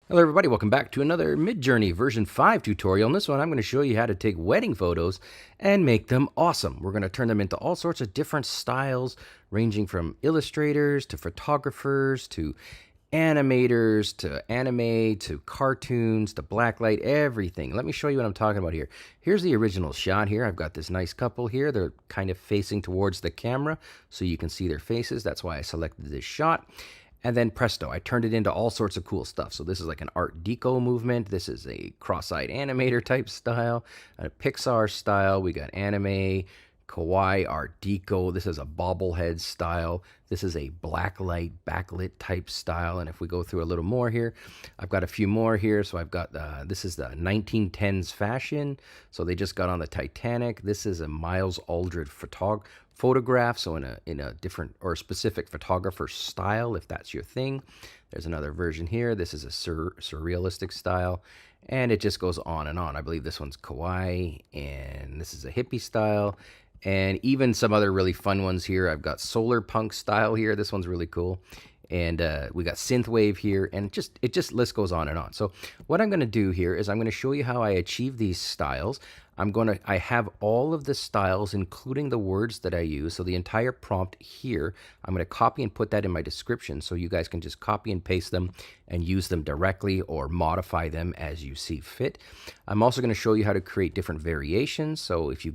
Hello everybody, welcome back to another Midjourney version 5 tutorial. In this one, I'm going to show you how to take wedding photos and make them awesome. We're going to turn them into all sorts of different styles, ranging from illustrators to photographers to animators to anime to cartoons to blacklight, everything. Let me show you what I'm talking about here. Here's the original shot here. I've got this nice couple here. They're kind of facing towards the camera so you can see their faces. That's why I selected this shot. And then presto, I turned it into all sorts of cool stuff. So this is like an Art Deco movement. This is a cross-eyed animator type style, a Pixar style. We got anime, kawaii, Art Deco. This is a bobblehead style. This is a blacklight, backlit type style. And if we go through a little more here, I've got a few more here. So I've got, this is the 1910s fashion. So they just got on the Titanic. This is a Miles Aldred photograph, so in a different or specific photographer style, if that's your thing. There's another version here. This is a surrealistic style, and it just goes on and on. I believe this one's kawaii, and this is a hippie style, and even some other really fun ones here. I've got solar punk style here. This one's really cool. And we got synthwave here, and it just list goes on and on. So what I'm going to do here is I'm going to show you how I achieve these styles. I have all of the styles, including the words that I use. So the entire prompt here, I'm going to copy and put that in my description so you guys can just copy and paste them and use them directly or modify them as you see fit. I'm also going to show you how to create different variations. So if you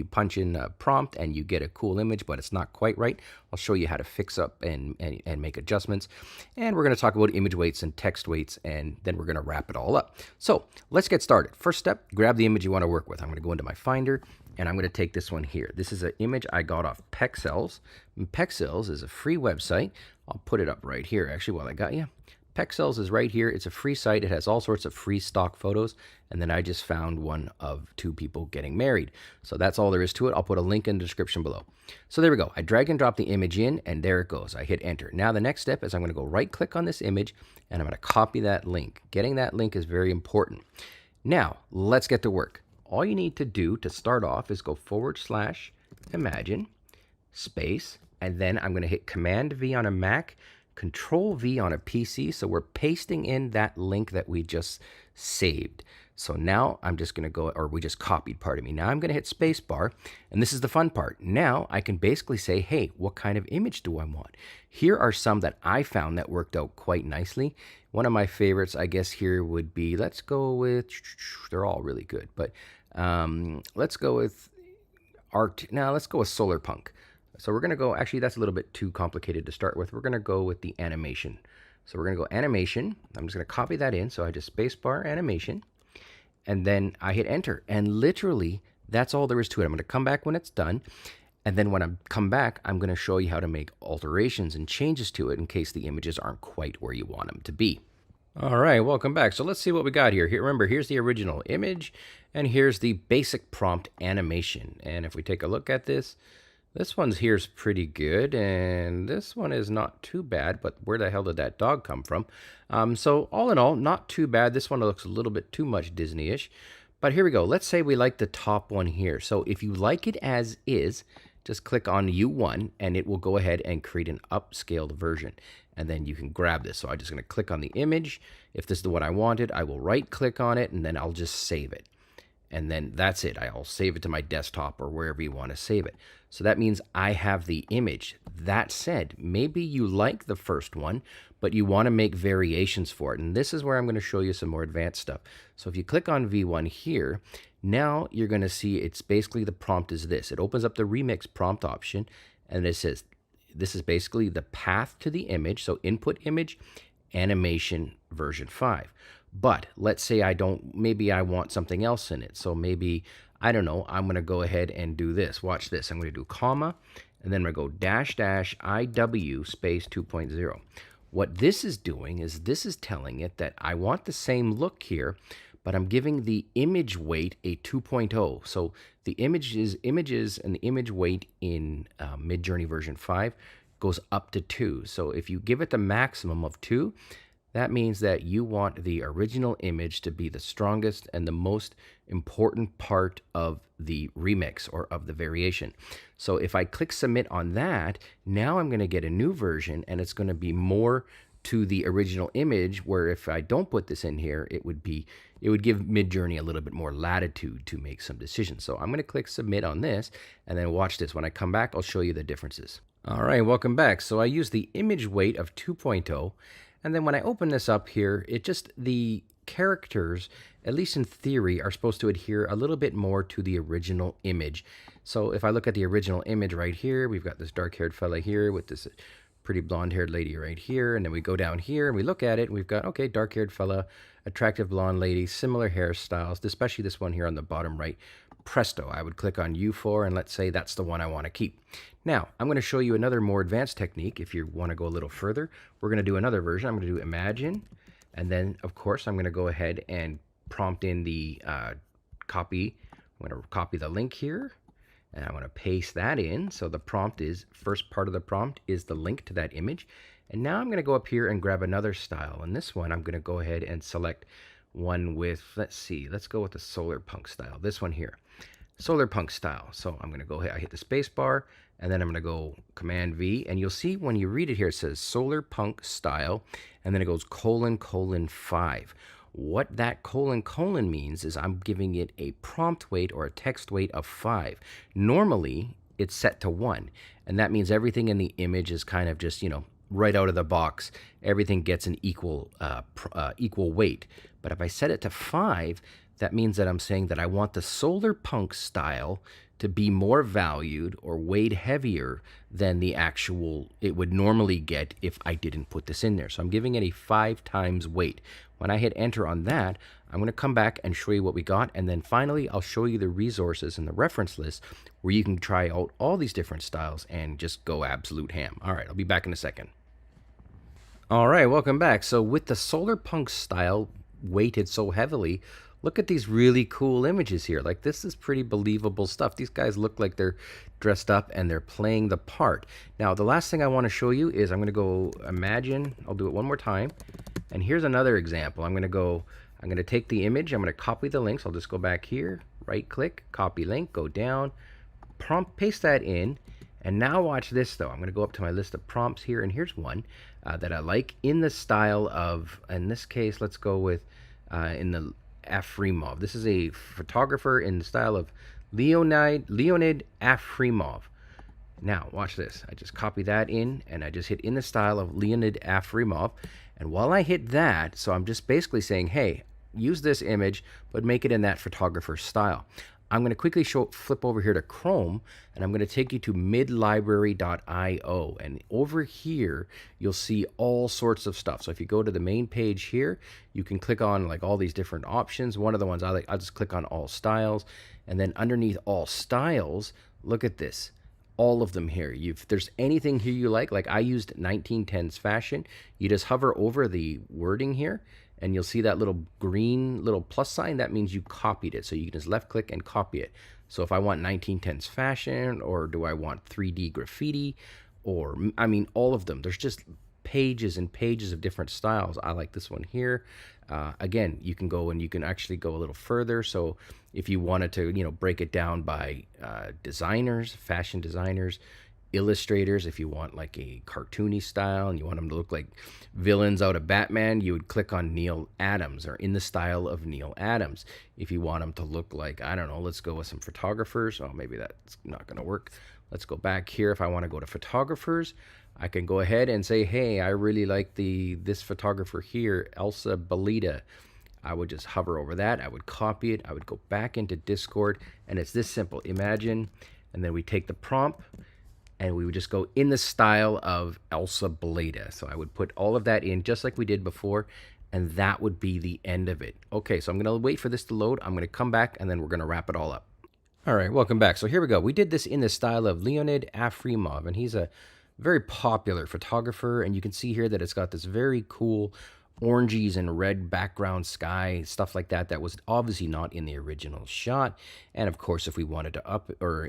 punch in a prompt and you get a cool image, but it's not quite right, I'll show you how to fix up and make adjustments. And we're going to talk about image weights and text weights, and then we're going to wrap it all up. So let's get started. First step, grab the image you want to work with. I'm going to go into my Finder, and I'm going to take this one here. This is an image I got off Pexels. Pexels is a free website. I'll put it up right here, actually, while I got you. Pexels is right here. It's a free site. It has all sorts of free stock photos. And then I just found one of two people getting married. So that's all there is to it. I'll put a link in the description below. So there we go. I drag and drop the image in, and there it goes. I hit enter. Now the next step is I'm going to go right click on this image, and I'm going to copy that link. Getting that link is very important. Now let's get to work. All you need to do to start off is go /imagine space, and then I'm going to hit Command V on a Mac, Control V on a PC, so we're pasting in that link that we just saved. So now I'm just going to go, or we just copied, pardon me. Now I'm going to hit spacebar, and this is the fun part. Now I can basically say, hey, what kind of image do I want? Here are some that I found that worked out quite nicely. One of my favorites, I guess, here would be, let's go with, they're all really good, but let's go with art. Now let's go with solar punk. So we're going to go, actually that's a little bit too complicated to start with. We're going to go with the animation. So we're going to go animation. I'm just going to copy that in. So I just spacebar animation, and then I hit enter. And literally that's all there is to it. I'm going to come back when it's done. And then when I come back, I'm going to show you how to make alterations and changes to it in case the images aren't quite where you want them to be. All right, welcome back. So let's see what we got here. Remember, here's the original image, and here's the basic prompt animation. And if we take a look at this, this one's here's pretty good, and this one is not too bad, but where the hell did that dog come from? So all in all, not too bad. This one looks a little bit too much Disney-ish, but here we go. Let's say we like the top one here. So if you like it as is, just click on U1, and it will go ahead and create an upscaled version, and then you can grab this. So I'm just going to click on the image. If this is the one I wanted, I will right-click on it, and then I'll just save it. And then that's it. I'll save it to my desktop or wherever you want to save it. So that means I have the image. That said, maybe you like the first one, but you want to make variations for it. And this is where I'm going to show you some more advanced stuff. So if you click on V1 here, now you're going to see it's basically the prompt is this. It opens up the remix prompt option, and it says this is basically the path to the image. So input image, animation version 5. But let's say maybe I want something else in it. So maybe, I don't know, I'm going to go ahead and do this. Watch this. I'm going to do comma, and then I'm going to go --IW space 2.0. What this is doing is this is telling it that I want the same look here, but I'm giving the image weight a 2.0. So the images and the image weight in Midjourney version 5 goes up to 2. So if you give it the maximum of 2, that means that you want the original image to be the strongest and the most important part of the remix or of the variation. So if I click submit on that, now I'm going to get a new version, and it's going to be more to the original image, where if I don't put this in here, it would give Midjourney a little bit more latitude to make some decisions. So I'm going to click submit on this, and then watch this. When I come back, I'll show you the differences. All right, welcome back. So I use the image weight of 2.0, and then when I open this up here, the characters, at least in theory, are supposed to adhere a little bit more to the original image. So if I look at the original image right here, we've got this dark-haired fella here with this pretty blonde-haired lady right here, and then we go down here and we look at it, and we've got, okay, dark-haired fella, attractive blonde lady, similar hairstyles, especially this one here on the bottom right. Presto, I would click on U4, and let's say that's the one I want to keep. Now, I'm going to show you another more advanced technique. If you want to go a little further, we're going to do another version. I'm going to do Imagine, and then, of course, I'm going to go ahead and prompt in the copy. I'm going to copy the link here, and I'm going to paste that in. So the prompt is, first part of the prompt is the link to that image. And now I'm going to go up here and grab another style. And this one, I'm going to go ahead and select one with, let's go with the solar punk style. This one here, solar punk style. So I'm going to go ahead, I hit the space bar, and then I'm going to go Command V. And you'll see when you read it here, it says solar punk style, and then it goes : 5. What that : means is I'm giving it a prompt weight or a text weight of 5. Normally, it's set to 1, and that means everything in the image is kind of just, right out of the box. Everything gets an equal weight. But if I set it to 5, that means that I'm saying that I want the solar punk style to be more valued or weighed heavier than the actual it would normally get if I didn't put this in there. So I'm giving it a 5 times weight. When I hit enter on that, I'm going to come back and show you what we got, and then finally I'll show you the resources and the reference list where you can try out all these different styles and just go absolute ham. All right, I'll be back in a second. All right, welcome back. So with the solar punk style weighted so heavily, look at these really cool images here. Like, this is pretty believable stuff. These guys look like they're dressed up and they're playing the part. Now, the last thing I want to show you is I'm going to go Imagine. I'll do it one more time. And here's another example. I'm going to take the image. I'm going to copy the links. I'll just go back here, right click, copy link, go down, prompt, paste that in. And now watch this though. I'm going to go up to my list of prompts here, and here's one that I like in the style of, in this case, let's go with in the Afrimov. This is a photographer in the style of Leonid Afrimov. Now, watch this. I just copy that in, and I just hit in the style of Leonid Afrimov. And while I hit that, so I'm just basically saying, hey, use this image, but make it in that photographer style. I'm going to quickly flip over here to Chrome, and I'm going to take you to midlibrary.io. And over here, you'll see all sorts of stuff. So if you go to the main page here, you can click on like all these different options. One of the ones I like, I'll just click on all styles. And then underneath all styles, look at this. All of them here. If there's anything here you like I used 1910s fashion, you just hover over the wording here, and you'll see that little green little plus sign. That means you copied it. So you can just left click and copy it. So if I want 1910s fashion, or do I want 3D graffiti, or I mean all of them. There's just pages and pages of different styles. I like this one here. Again, you can go and you can actually go a little further. So if you wanted to, break it down by designers, fashion designers, illustrators, if you want like a cartoony style and you want them to look like villains out of Batman, you would click on Neil Adams, or in the style of Neil Adams. If you want them to look like, I don't know, let's go with some photographers. Oh, maybe that's not going to work. Let's go back here. If I want to go to photographers, I can go ahead and say, hey, I really like this photographer here, Elsa Belita. I would just hover over that. I would copy it. I would go back into Discord, and it's this simple. Imagine, and then we take the prompt, and we would just go in the style of Elsa Belita. So I would put all of that in just like we did before, and that would be the end of it. Okay, so I'm going to wait for this to load. I'm going to come back, and then we're going to wrap it all up. All right, welcome back. So here we go. We did this in the style of Leonid Afrimov, and he's a very popular photographer, and you can see here that it's got this very cool oranges and red background sky, stuff like that. That was obviously not in the original shot. And of course, if we wanted to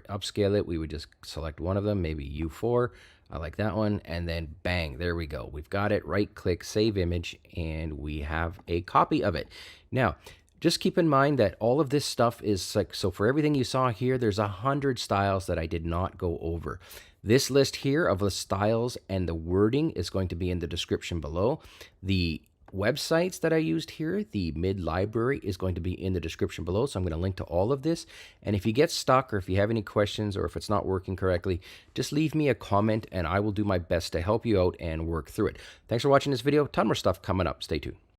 upscale it, we would just select one of them, maybe U4. I like that one. And then bang, there we go. We've got it. Right click, save image, and we have a copy of it. Now, just keep in mind that all of this stuff is like, so for everything you saw here, there's 100 styles that I did not go over. This list here of the styles and the wording is going to be in the description below. The websites that I used here, the Mid library, is going to be in the description below. So I'm going to link to all of this. And if you get stuck or if you have any questions or if it's not working correctly, just leave me a comment and I will do my best to help you out and work through it. Thanks for watching this video. Ton more stuff coming up. Stay tuned.